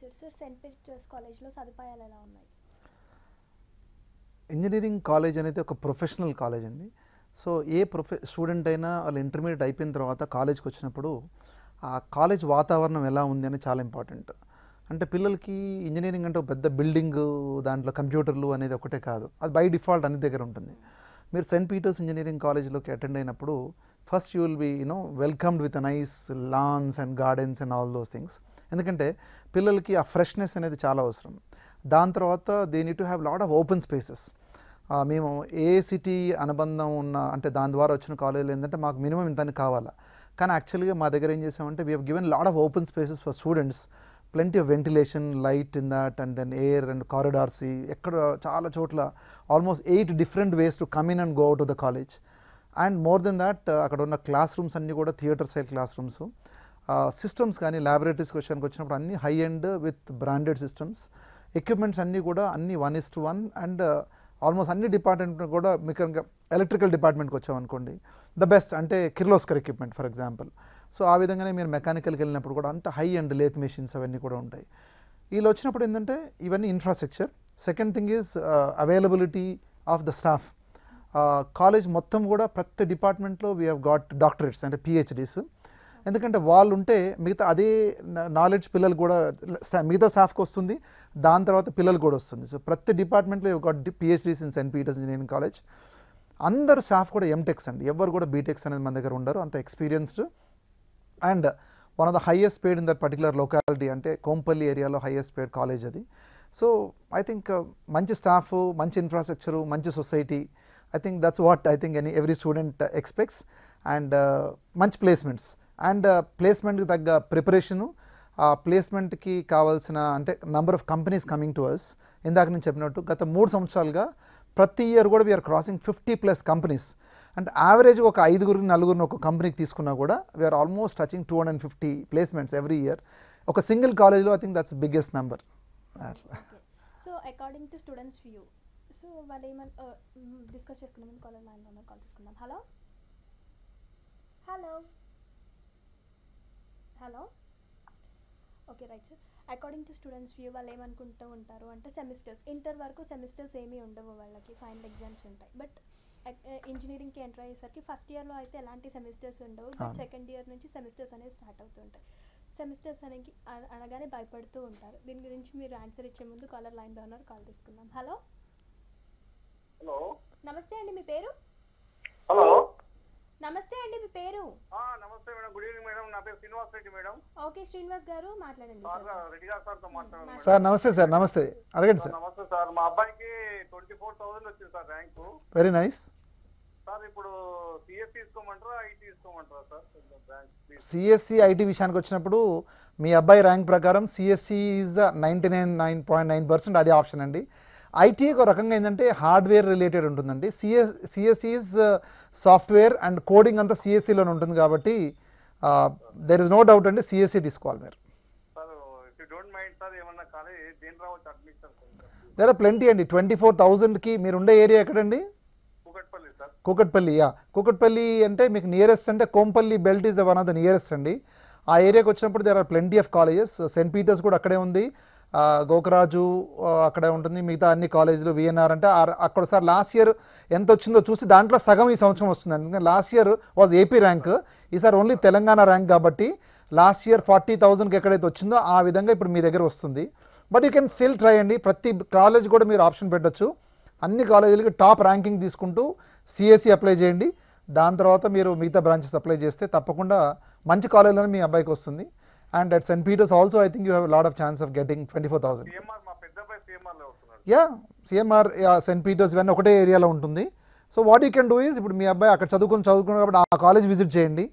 చేశారు sir. Saint Peter's కాలేజ్లో సదుపాయాలు ఎలా ఉన్నాయి? ఇంజనీరింగ్ కాలేజ్ అనేది ఒక ప్రొఫెషనల్ కాలేజ్ అండి. సో ఏ స్టూడెంట్ అయినా వాళ్ళు ఇంటర్మీడియట్ అయిపోయిన తర్వాత కాలేజ్కి వచ్చినప్పుడు ఆ కాలేజ్ వాతావరణం ఎలా ఉంది అనేది చాలా ఇంపార్టెంట్. అంటే పిల్లలకి ఇంజనీరింగ్ అంటే ఒక పెద్ద బిల్డింగ్, దాంట్లో కంప్యూటర్లు అనేది ఒకటే కాదు, అది బై డిఫాల్ట్ అన్ని దగ్గర ఉంటుంది. మీరు సెయింట్ పీటర్స్ ఇంజనీరింగ్ కాలేజ్లోకి అటెండ్ అయినప్పుడు first you will be welcomed with a nice lawns and gardens and all those things. ఎందుకంటే పిల్లలకి ఆ ఫ్రెష్నెస్ అనేది చాలా అవసరం. దాని తర్వాత they need to have lot of open spaces. మేము ఏఐసిటి అనుబంధం ఉన్న అంటే దాని ద్వారా వచ్చిన కాలేజీలు ఏంటంటే మాకు మినిమం ఇంతని కావాలా, కానీ యాక్చువల్గా మా దగ్గర ఏం చేసామంటే we have given lot of open spaces for students, plenty of ventilation, light in that, and then air and corridors. ఎక్కడ చాలా చోట్ల almost 8 different ways to come in and go out of the college. And more than that, అక్కడ ఉన్న class rooms అన్నీ కూడా theatre style class rooms. Systems కానీ laboratories క్వశ్చన్కి వచ్చినప్పుడు అన్నీ high end with branded systems. Equipments అన్నీ కూడా అన్నీ 1:1. అండ్ ఆల్మోస్ట్ అన్ని డిపార్ట్మెంట్ కూడా మీకు ఎలక్ట్రికల్ డిపార్ట్మెంట్కి వచ్చామనుకోండి ద బెస్ట్ అంటే Kirloskar equipment for example. So ఆ విధంగానే మీరు మెకానికల్కి వెళ్ళినప్పుడు కూడా అంత హై అండ్ లేత్ మెషిన్స్ అవన్నీ కూడా ఉంటాయి. వీళ్ళు వచ్చినప్పుడు ఏంటంటే ఇవన్నీ infrastructure. Second thing is availability of the staff. College మొత్తం కూడా ప్రతి డిపార్ట్మెంట్లో వీ హ్యావ్ గాట్ డాక్టరేట్స్ అంటే పిహెచ్డీస్. ఎందుకంటే వాళ్ళు ఉంటే మిగతా అదే నాలెడ్జ్ పిల్లలు కూడా మిగతా స్టాఫ్కి వస్తుంది, దాని తర్వాత పిల్లలు కూడా వస్తుంది. సో ప్రతి డిపార్ట్మెంట్లో you got PhDs in Saint Peter's engineering College. అందరు స్టాఫ్ కూడా ఎంటెక్స్ అండి, ఎవరు కూడా బీటెక్స్ అనేది మన దగ్గర ఉండరు, అంత experienced. And one of the highest paid in that particular locality అంటే కోంపల్లి ఏరియాలో హైయెస్ట్ పేడ్ కాలేజ్ అది. సో ఐ థింక్ మంచి స్టాఫ్, మంచి ఇన్ఫ్రాస్ట్రక్చరు, మంచి society, I think that's what I think every student expects. And మంచి ప్లేస్మెంట్స్ అండ్ ప్లేస్మెంట్కి తగ్గ preparation, ఆ ప్లేస్మెంట్కి కావాల్సిన అంటే number of companies coming to us. ఇందాక నేను చెప్పినట్టు గత 3 సంవత్సరాలుగా ప్రతి ఇయర్ కూడా వీఆర్ క్రాసింగ్ 50+ కంపెనీస్. అంటే యావరేజ్గా ఒక 5-4 ఒక కంపెనీకి తీసుకున్నా కూడా we're almost touching 250 placements every year. ఒక సింగిల్ కాలేజ్లో I think that's biggest number. So according to students view, so వాళ్ళు ఏమన్నా డిస్కస్ చేసుకున్నాం, కాలర్ లైన్లో కాల్ తీసుకుందాం. Hello hello hello okay right sir. According to students view వాళ్ళు ఏమనుకుంటూ ఉంటారు అంటే సెమిస్టర్స్, ఇంటర్ వరకు సెమిస్టర్స్ ఏమీ ఉండవు వాళ్ళకి, ఫైనల్ ఎగ్జామ్స్ ఉంటాయి. బట్ ఇంజనీరింగ్కి ఎంటర్ అయ్యేసరికి ఫస్ట్ ఇయర్లో అయితే ఎలాంటి సెమిస్టర్స్ ఉండవు, బట్ సెకండ్ ఇయర్ నుంచి సెమిస్టర్స్ అనేవి స్టార్ట్ అవుతుంటాయి. సెమిస్టర్స్ అనేది అనగానే భయపడుతూ ఉంటారు. దీని గురించి మీరు ఆన్సర్ ఇచ్చే ముందు కాలర్ లైన్లో ఉన్నారు, కాల్ తీసుకుందాం. హలో హలో నమస్తే అండి, మీ పేరు? హలో నమస్తే అండి, మీ పేరు? నమస్తే మేడం, గుడ్ ఈవినింగ్ మేడం, నా పేరు శ్రీనివాస్ రెడ్డి మేడం. ఓకే శ్రీనివాస్ గారు మాట్లాడండి. రెడ్డి గారు సార్తో మాట్లాడండి సార్. నమస్తే సార్. నమస్తే, అడగండి సార్. నమస్తే సార్, మా అబ్బాయికి 24,000 వచ్చింది sir rank. Very nice sir. ఇప్పుడు సిఎస్ తీసుకోమంటారా ఐటీ తీసుకోమంటారా సార్? సిఎస్సి ఐటీ విషయానికి వచ్చినప్పుడు మీ అబ్బాయి ర్యాంక్ ప్రకారం సిఎస్సి ఈజ్ ద 99.9% అది ఆప్షన్ అండి. ఐటీ ఒక రకంగా ఏంటంటే హార్డ్వేర్ రిలేటెడ్ ఉంటుందండి. CSC is software and coding అంతా సిఎస్సిలోనే ఉంటుంది కాబట్టి దెర్ ఇస్ నో డౌట్ అండి, సిఎస్సి తీసుకోవాలి మీరు. దేర్ ఆర్ ప్లెంటీ అండి. 24,000కి మీరు ఉండే ఏరియా ఎక్కడండి? కూకట్పల్లి. కూకట్పల్లి అంటే మీకు నియరెస్ట్ అంటే Kompally belt is the one of the nearest అండి. ఆ ఏరియాకి వచ్చినప్పుడు there are plenty of colleges. Saint Peter's కూడా అక్కడే ఉంది, గోకరాజు అక్కడే ఉంటుంది, మిగతా అన్ని కాలేజీలు విఎన్ఆర్ అంటే అక్కడ సార్ లాస్ట్ ఇయర్ ఎంత వచ్చిందో చూసి దాంట్లో సగం ఈ సంవత్సరం వస్తుంది. ఎందుకంటే last year was AP rank, ఈసారి ఓన్లీ తెలంగాణ ర్యాంక్ కాబట్టి లాస్ట్ ఇయర్ 40,000కి ఎక్కడైతే వచ్చిందో ఆ విధంగా ఇప్పుడు మీ దగ్గర వస్తుంది. But you can still try అండి. ప్రతి కాలేజ్ కూడా మీరు ఆప్షన్ పెట్టచ్చు. అన్ని కాలేజీలకి టాప్ ర్యాంకింగ్ తీసుకుంటూ సిఎస్సి అప్లై చేయండి. దాని తర్వాత మీరు మిగతా బ్రాంచెస్ అప్లై చేస్తే తప్పకుండా మంచి కాలేజీలోనే మీ అబ్బాయికి వస్తుంది. And at Saint Peter's also I think you have lot of chance of getting 24,000. CMR, Saint Peter's ఇవన్నీ ఒకటే ఏరియాలో ఉంటుంది. So what you can do is, ఇప్పుడు మీ అబ్బాయి అక్కడ చదువుకుని కాబట్టి ఆ కాలేజ్ విజిట్ చేయండి,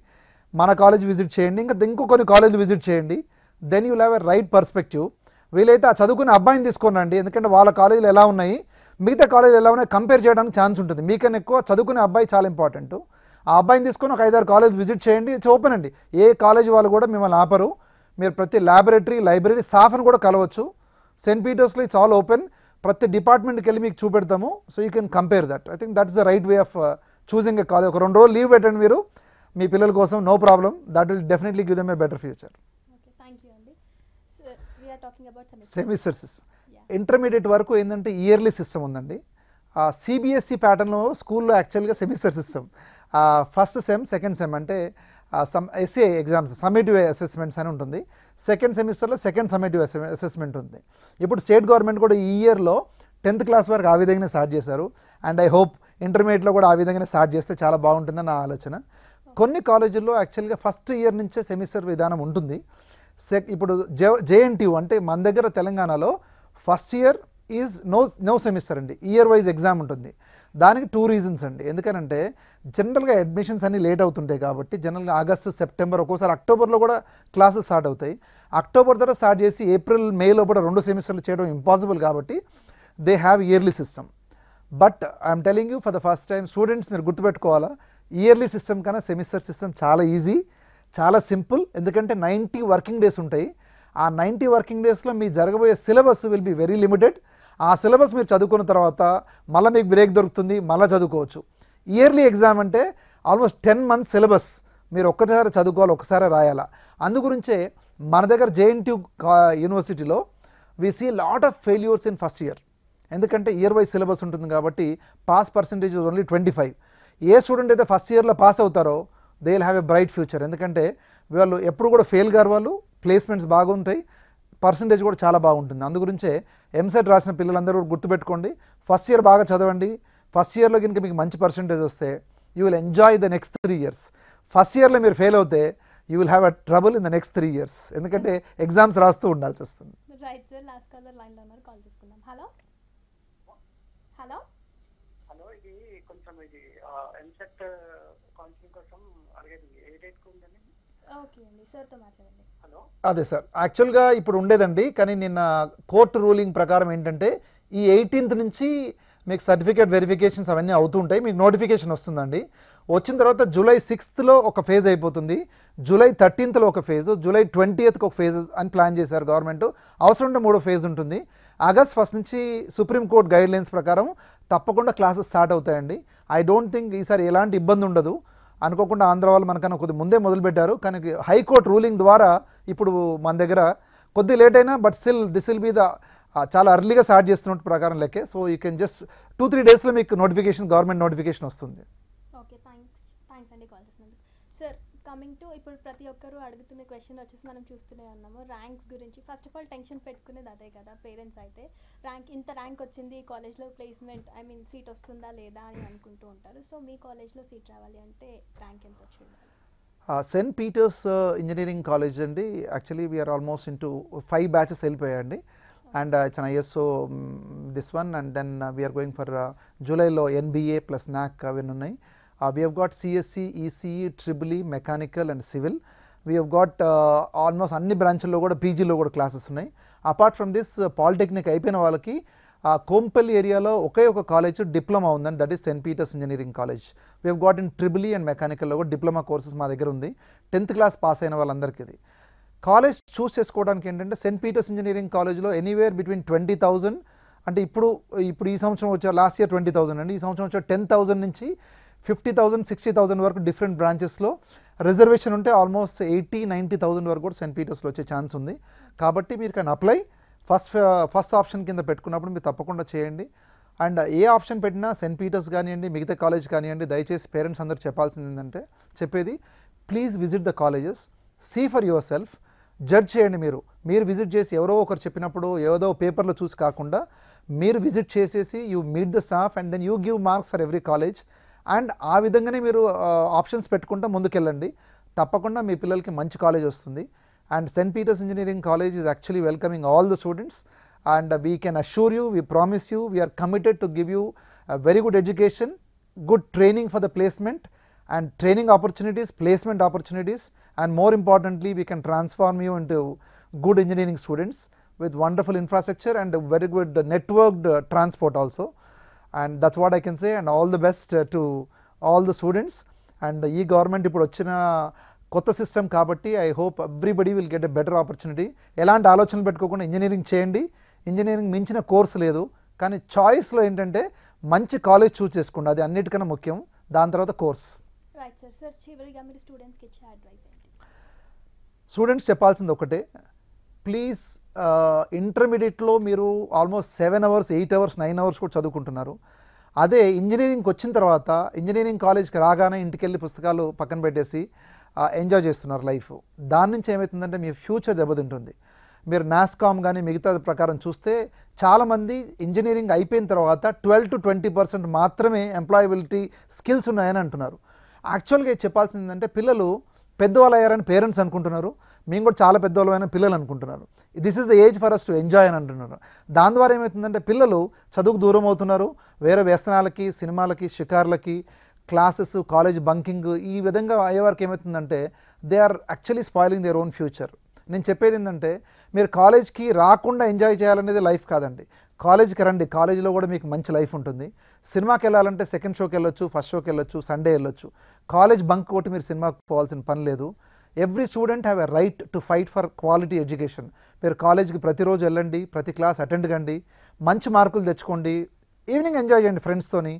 మన కాలేజ్ విజిట్ చేయండి, ఇంకో కొన్ని కాలేజీలు విజిట్ చేయండి. Then you have a right perspective. వీలైతే ఆ చదువుకునే అబ్బాయిని తీసుకోనండి, ఎందుకంటే వాళ్ళ కాలేజీలు ఎలా ఉన్నాయి మిగతా కాలేజీలు ఎలా ఉన్నాయి కంపేర్ చేయడానికి ఛాన్స్ ఉంటుంది. మీకన్నా ఎక్కువ చదువుకునే అబ్బాయి చాలా ఇంపార్టెంట్. ఆ అబ్బాయిని తీసుకొని ఒక 5-6 కాలేజ్ విజిట్ చేయండి. ఇట్స్ ఓపెన్ అండి, ఏ కాలేజ్ వాళ్ళు కూడా మిమ్మల్ని ఆపరు. మీరు ప్రతి ల్యాబొరేటరీ, లైబ్రరీ, స్టాఫ్ని కూడా కలవచ్చు. సెయింట్ పీటర్స్లో ఇట్స్ ఆల్ ఓపెన్. ప్రతి డిపార్ట్మెంట్కి వెళ్ళి మీకు చూపెడతాము. So you can compare that. I think that's the right way of choosing a college. ఒక 2 రోజులు లీవ్ పెట్టండి మీరు మీ పిల్లల కోసం, no problem. That will definitely give them a better future. are talking about semester. Semester system. Yeah. Intermediate వరకు ఏంటంటే yearly system ఉందండి. సిబిఎస్ఈ ప్యాటర్న్లో స్కూల్లో యాక్చువల్గా semester system. First sem, second sem అంటే ఎస్ఏ ఎగ్జామ్స్, సమ్మేటివ్ అసెస్మెంట్స్ అని ఉంటుంది. Second సెమిస్టర్లో సెకండ్ సమ్మేటివ్ అసెస్మెంట్ ఉంది. ఇప్పుడు స్టేట్ గవర్నమెంట్ కూడా ఈ ఇయర్లో 10th క్లాస్ వరకు ఆ విధంగానే స్టార్ట్ చేశారు. అండ్ ఐ హోప్ ఇంటర్మీడియట్లో కూడా ఆ విధంగానే స్టార్ట్ చేస్తే చాలా బాగుంటుందని నా ఆలోచన. కొన్ని కాలేజీల్లో యాక్చువల్గా ఫస్ట్ ఇయర్ నుంచే సెమిస్టర్ విధానం ఉంటుంది. ఇప్పుడు జేఎన్టీయూ అంటే మన దగ్గర తెలంగాణలో first year is no semester అండి, ఇయర్ వైజ్ ఎగ్జామ్ ఉంటుంది. దానికి 2 రీజన్స్ అండి. ఎందుకనంటే జనరల్గా అడ్మిషన్స్ అన్నీ లేట్ అవుతుంటాయి కాబట్టి జనరల్గా ఆగస్టు, సెప్టెంబర్, ఒక్కోసారి అక్టోబర్లో కూడా క్లాసెస్ స్టార్ట్ అవుతాయి. అక్టోబర్ తర్వాత స్టార్ట్ చేసి ఏప్రిల్, మేలో కూడా 2 సెమిస్టర్లు చేయడం ఇంపాసిబుల్ కాబట్టి they have yearly system. But I'm telling you for the first time students మీరు గుర్తుపెట్టుకోవాలా, ఇయర్లీ సిస్టమ్ కన్నా సెమిస్టర్ సిస్టమ్ చాలా ఈజీ, చాలా సింపుల్. ఎందుకంటే 90 వర్కింగ్ డేస్ ఉంటాయి. ఆ 90 వర్కింగ్ డేస్లో మీ జరగబోయే syllabus will be very limited. ఆ సిలబస్ మీరు చదువుకున్న తర్వాత మళ్ళీ మీకు బ్రేక్ దొరుకుతుంది, మళ్ళీ చదువుకోవచ్చు. ఇయర్లీ ఎగ్జామ్ అంటే ఆల్మోస్ట్ 10 months సిలబస్ మీరు ఒక్కసారి చదువుకోవాలి, ఒక్కసారి రాయాలా. అందుగురించే మన దగ్గర జేఎన్టీయూ యూనివర్సిటీలో we see lot of failures in first year. ఎందుకంటే ఇయర్ వైజ్ సిలబస్ ఉంటుంది కాబట్టి పాస్ పర్సంటేజ్ ఓన్లీ 25. ఏ స్టూడెంట్ అయితే ఫస్ట్ ఇయర్లో పాస్ అవుతారో they will have a bright future. ఎందుకంటే వాళ్ళు ఎప్పుడు కూడా ఫెయిల్ గారు, వాళ్ళు ప్లేస్మెంట్స్ బాగుంటాయి, పర్సంటేజ్ కూడా చాలా బాగుంటుంది. అందుగురించే ఎంసెట్ రాసిన పిల్లలందరూ గుర్తుపెట్టుకోండి, ఫస్ట్ ఇయర్ బాగా చదవండి. ఫస్ట్ ఇయర్లో కనుక మీకు మంచి పర్సంటేజ్ వస్తే you will enjoy the next 3 years. First ఇయర్లో మీరు ఫెయిల్ అవుతే you will have a trouble in the next 3 years. ఎందుకంటే ఎగ్జామ్స్ రాస్తూ ఉండాల్సి వస్తుంది. రైట్ సార్, లాస్ట్ కాలర్ లైన్లో ఉన్నారు, కాల్ తీసుకుందాం. హలో హలో హలో, ఇది కొంచెం ఇది ఎంసెట్ కౌన్సిలింగ్ కోసం అడిగేది, ఏ డేట్కి ఉందని. ఓకే అండి, సార్తో మాట్లాడండి. హలో, అదే సార్, యాక్చువల్గా ఇప్పుడు ఉండేదండి, కానీ నిన్న కోర్టు రూలింగ్ ప్రకారం ఏంటంటే ఈ 18th నుంచి మీకు సర్టిఫికేట్ వెరిఫికేషన్స్ అవన్నీ అవుతూ ఉంటాయి. మీకు నోటిఫికేషన్ వస్తుందండి. వచ్చిన తర్వాత జూలై 6th ఒక ఫేజ్ అయిపోతుంది, జూలై 13th ఒక ఫేజ్, జూలై 20th ఒక ఫేజ్ అని ప్లాన్ చేశారు గవర్నమెంట్. అవసరం ఉంటే 3వ ఫేజ్ ఉంటుంది. ఆగస్ట్ 1 నుంచి సుప్రీంకోర్టు గైడ్లైన్స్ ప్రకారం తప్పకుండా క్లాసెస్ స్టార్ట్ అవుతాయండి. ఐ డోంట్ థింక్ ఈసారి ఎలాంటి ఇబ్బంది ఉండదు. అనుకోకుండా ఆంధ్ర వాళ్ళు మనకన్నా కొద్దిగా ముందే మొదలుపెట్టారు, కానీ హైకోర్టు రూలింగ్ ద్వారా ఇప్పుడు మన దగ్గర కొద్ది లేట్ అయినా but still this will be the చాలా అర్లీగా స్టార్ట్ చేస్తున్నట్టు ప్రకారం లెక్కే. సో యూ కెన్ జస్ట్ 2-3 daysలో మీకు నోటిఫికేషన్, గవర్నమెంట్ నోటిఫికేషన్ వస్తుంది. ఓకే, థ్యాంక్స్ అండి కాల్ చేసినందుకు. సార్, కమింగ్ టు ఇప్పుడు ప్రతి ఒక్కరు అడుగుతున్న క్వశ్చన్ వచ్చేసి మనం చూస్తూనే ఉన్నాము ర్యాంక్స్ గురించి. ఫస్ట్ ఆఫ్ ఆల్ టెన్షన్ పెట్టుకునేది అదే కదా పేరెంట్స్ అయితే, ఇంత ర్యాంక్ వచ్చింది, కాలేజ్లో ప్లేస్మెంట్ సీట్ వస్తుందా లేదా అని అనుకుంటూ ఉంటారు. సో మీ కాలేజ్లో సీట్ రావాలి అంటే ర్యాంక్ ఎంత వచ్చింది? సెయింట్ పీటర్స్ ఇంజనీరింగ్ కాలేజ్ అండి. Actually we're almost into 5 batches వెళ్ళిపోయాయండి. And it's an ISO this one, and then we're going for జూలైలో NBA ప్లస్ NAC అవన్నీ ఉన్నాయి. We have got CSE, ECE, EEE, mechanical and civil. We have got almost అన్ని బ్రాంచ్ల్లో కూడా పీజీలో కూడా classes ఉన్నాయి. అపార్ట్ ఫ్రమ్ దిస్ పాలిటెక్నిక్ అయిపోయిన వాళ్ళకి కోంపల్లి ఏరియాలో ఒకే ఒక కాలేజ్ డిప్లొమా ఉందండి, that is Saint Peter's engineering college. We have got in EEE and మెకానికల్లో కూడా డిప్లొమా కోర్సెస్ మా దగ్గర ఉంది. 10th class పాస్ అయిన వాళ్ళందరికీ ఇది. కాలేజ్ చూస్ చేసుకోవడానికి ఏంటంటే సెయింట్ పీటర్స్ ఇంజనీరింగ్ కాలేజ్లో ఎనీవేర్ బిట్వీన్ 20,000 అంటే ఇప్పుడు ఈ సంవత్సరం వచ్చే లాస్ట్ ఇయర్ 20,000 అండి, ఈ సంవత్సరం వచ్చే 10,000 నుంచి 50,000, 60,000 వరకు డిఫరెంట్ బ్రాంచెస్లో రిజర్వేషన్ ఉంటే ఆల్మోస్ట్ 80-90,000 వరకు కూడా సెయింట్ పీటర్స్లో వచ్చే ఛాన్స్ ఉంది. కాబట్టి మీరు కానీ అప్లై ఫస్ట్ ఆప్షన్ కింద పెట్టుకున్నప్పుడు మీరు తప్పకుండా చేయండి. అండ్ ఏ ఆప్షన్ పెట్టినా సెయింట్ పీటర్స్ కానివ్వండి, మిగతా కాలేజ్ కానివ్వండి, దయచేసి పేరెంట్స్ అందరూ చెప్పాల్సింది ఏంటంటే చెప్పేది, please visit the colleges, see for yourself, judge చేయండి. మీరు విజిట్ చేసి ఎవరో ఒకరు చెప్పినప్పుడు ఏదో పేపర్లో చూసి కాకుండా మీరు విజిట్ చేసేసి you meet the staff and then you give marks for every college. And ఆ విధంగానే మీరు ఆప్షన్స్ పెట్టుకుంటూ ముందుకెళ్ళండి. తప్పకుండా మీ పిల్లలకి మంచి కాలేజ్ వస్తుంది. And Saint Peter's engineering College is actually welcoming all the students. And we can assure you, we promise you, we're committed to give you very good education, good training for the placement and training opportunities, placement opportunities, and more importantly we can transform you into good engineering students with wonderful infrastructure and a very good networked transport also. And that's what I can say, and all the best to all the students. And ee government ippudu vachina kotta system kabatti I hope everybody will get a better opportunity. elanti aalochanlu pettukokunda engineering cheyandi. engineering minchina course ledu, కానీ చాయిస్లో ఏంటంటే మంచి college చూస్ చేసుకోండి, అది అన్నిటికన్నా ముఖ్యం. దాని తర్వాత course. Right sir. Sir చివరిగా మీరు స్టూడెంట్స్కి ఇచ్చే అడ్వైస్ ఏంటి? స్టూడెంట్స్ చెప్పాల్సింది ఒకటే, ప్లీజ్ ఇంటర్మీడియట్లో మీరు ఆల్మోస్ట్ 7 అవర్స్ 8 అవర్స్ 9 అవర్స్ కూడా చదువుకుంటున్నారు. అదే ఇంజనీరింగ్కి వచ్చిన తర్వాత ఇంజనీరింగ్ కాలేజ్కి రాగానే ఇంటికెళ్ళి పుస్తకాలు పక్కన పెట్టేసి ఎంజాయ్ చేస్తున్నారు లైఫ్. దాని నుంచి ఏమవుతుందంటే మీ ఫ్యూచర్ దెబ్బతింటుంది. మీరు నాస్కామ్ కానీ మిగతా ప్రకారం చూస్తే చాలామంది ఇంజనీరింగ్ అయిపోయిన తర్వాత 12 to 20% మాత్రమే ఎంప్లాయబిలిటీ స్కిల్స్ ఉన్నాయని అంటున్నారు. యాక్చువల్గా చెప్పాల్సింది ఏంటంటే పిల్లలు పెద్దవాళ్ళు అయ్యారని పేరెంట్స్ అనుకుంటున్నారు, మేము కూడా చాలా పెద్దవాళ్ళమైన పిల్లలు అనుకుంటున్నారు. This is the age for us to enjoy అని అంటున్నారు. దాని ద్వారా ఏమవుతుందంటే పిల్లలు చదువుకు దూరం అవుతున్నారు, వేరే వ్యసనాలకి, సినిమాలకి, షికార్లకి, క్లాసెస్, కాలేజ్ బంకింగ్, ఈ విధంగా అయ్యేవారికి ఏమవుతుందంటే they are actually spoiling their own future. నేను చెప్పేది ఏంటంటే మీరు కాలేజ్కి రాకుండా ఎంజాయ్ చేయాలనేది లైఫ్ కాదండి. కాలేజ్కి రండి, కాలేజీలో కూడా మీకు మంచి లైఫ్ ఉంటుంది. సినిమాకి వెళ్ళాలంటే సెకండ్ షోకి వెళ్ళొచ్చు, ఫస్ట్ షోకి వెళ్ళొచ్చు, సండే వెళ్ళొచ్చు. కాలేజ్ బంక్ కొట్టి మీరు సినిమాకి పోవాల్సిన పని లేదు. Every student have a right to fight for quality education. మీరు కాలేజ్కి ప్రతిరోజు వెళ్ళండి, ప్రతి క్లాస్ అటెండ్ కండి, మంచి మార్కులు తెచ్చుకోండి, ఈవినింగ్ ఎంజాయ్ చేయండి ఫ్రెండ్స్తోని.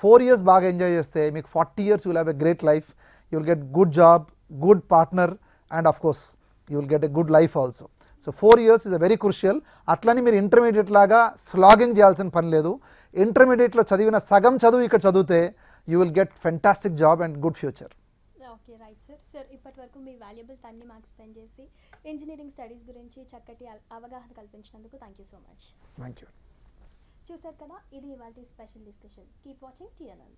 4 years బాగా ఎంజాయ్ చేస్తే మీకు 40 years you will have a great life. You will get good job, good partner and of course you will get a good life also. So 4 years is a very crucial. అట్లని మీరు intermediate లాగా స్లాగింగ్ చేయాల్సిన పని లేదు. ఇంటర్మీడియట్లో చదివిన సగం చదువు ఇక్కడ చదివితే you will get fantastic job and good future. Okay right sir. Sir ఇప్పటి వరకు మీ వాల్యుబుల్ టైంని మాకు స్పెండ్ చేసి ఇంజనీరింగ్ స్టడీస్ గురించి చక్కటి అవగాహన కల్పించినందుకు thank you so much. Thank you. చూసారు కదా, ఇది ఇవాళ special discussion. Keep watching TNN.